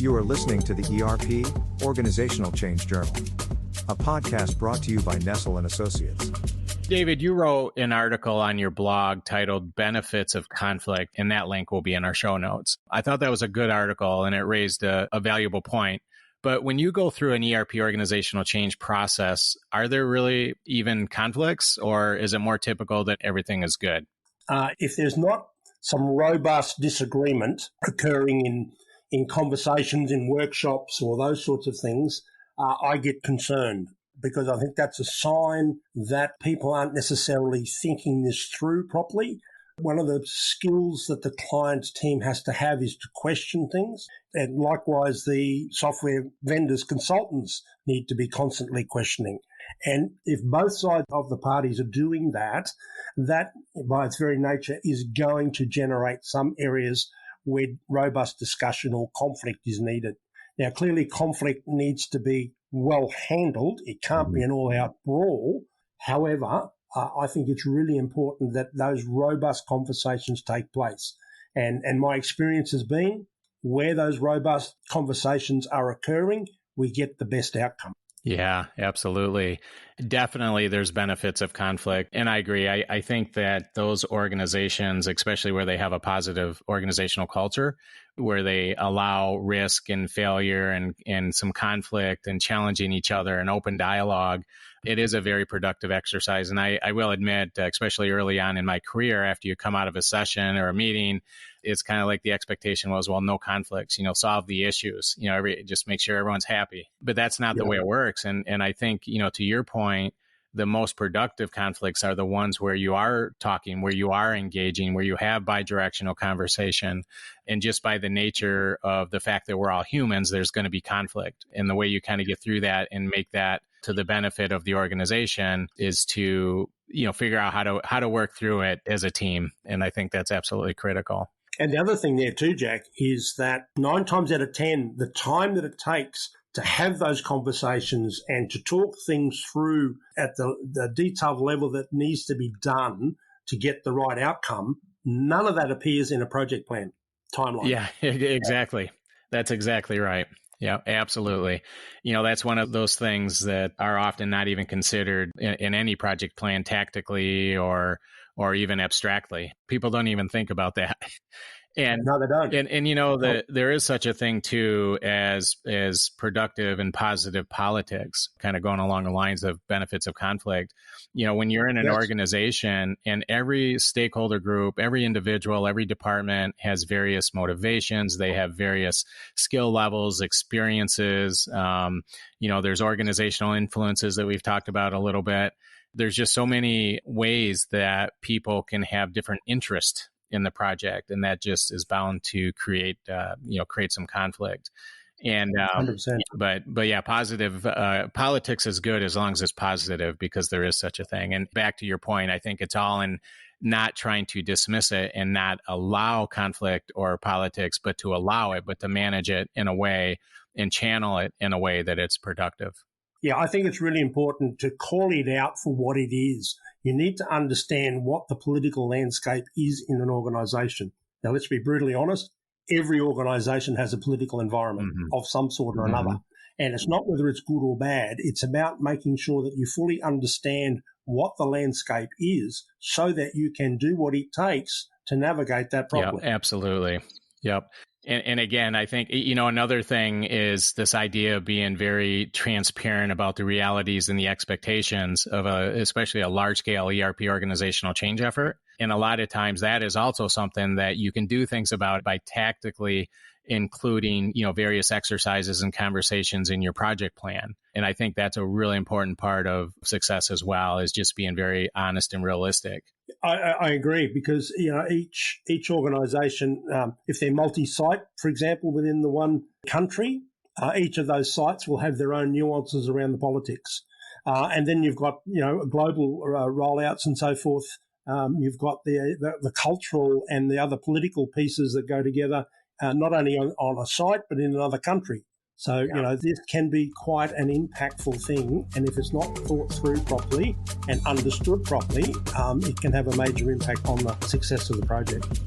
You are listening to the ERP, Organizational Change Journal, a podcast brought to you by Nestell Associates. David, you wrote an article on your blog titled Benefits of Conflict, and that link will be in our show notes. I thought that was a good article, and it raised a valuable point. But when you go through an ERP organizational change process, are there really even conflicts, or is it more typical that everything is good? If there's not some robust disagreement occurring in conversations, in workshops, or those sorts of things, I get concerned, because I think that's a sign that people aren't necessarily thinking this through properly. One of the skills that the client's team has to have is to question things. And likewise, the software vendors, consultants need to be constantly questioning. And if both sides of the parties are doing that, that by its very nature is going to generate some areas where robust discussion or conflict is needed. Now, clearly conflict needs to be well handled. It can't be an all-out brawl. However, I think it's really important that those robust conversations take place. And my experience has been where those robust conversations are occurring, we get the best outcome. Yeah, absolutely. Definitely there's benefits of conflict. And I agree. I think that those organizations, especially where they have a positive organizational culture, where they allow risk and failure and some conflict and challenging each other and open dialogue, it is a very productive exercise. And I will admit, especially early on in my career, after you come out of a session or a meeting, it's kind of like the expectation was, well, no conflicts, solve the issues, just make sure everyone's happy. But that's not the way it works. And I think, to your point, the most productive conflicts are the ones where you are talking, where you are engaging, where you have bidirectional conversation. And just by the nature of the fact that we're all humans, there's going to be conflict. And the way you kind of get through that and make that to the benefit of the organization is to, figure out how to work through it as a team. And I think that's absolutely critical. And the other thing there too, Jack, is that 9 times out of 10, the time that it takes to have those conversations and to talk things through at the detailed level that needs to be done to get the right outcome, none of that appears in a project plan timeline. Yeah, exactly. That's exactly right. Yeah, absolutely. That's one of those things that are often not even considered in any project plan tactically or even abstractly. People don't even think about that. And no, they don't. And there is such a thing too as productive and positive politics, kind of going along the lines of benefits of conflict. When you're in an organization and every stakeholder group, every individual, every department has various motivations, they have various skill levels, experiences. There's organizational influences that we've talked about a little bit. There's just so many ways that people can have different interests in the project, and that just is bound to create some conflict. And 100%. But yeah, positive politics is good as long as it's positive, because there is such a thing. And back to your point, I think it's all in not trying to dismiss it and not allow conflict or politics, but to allow it, but to manage it in a way and channel it in a way that it's productive. Yeah, I think it's really important to call it out for what it is. You need to understand what the political landscape is in an organization. Now, let's be brutally honest. Every organization has a political environment of some sort or another. And it's not whether it's good or bad. It's about making sure that you fully understand what the landscape is so that you can do what it takes to navigate that properly. Yeah, absolutely. Yep. And again, I think, another thing is this idea of being very transparent about the realities and the expectations of especially a large scale ERP organizational change effort. And a lot of times that is also something that you can do things about by tactically including, various exercises and conversations in your project plan. And I think that's a really important part of success as well, is just being very honest and realistic. I agree, because, each organization, if they're multi-site, for example, within the one country, each of those sites will have their own nuances around the politics. And then you've got, global rollouts and so forth. You've got the cultural and the other political pieces that go together, not only on a site, but in another country. So, this can be quite an impactful thing. And if it's not thought through properly and understood properly, it can have a major impact on the success of the project.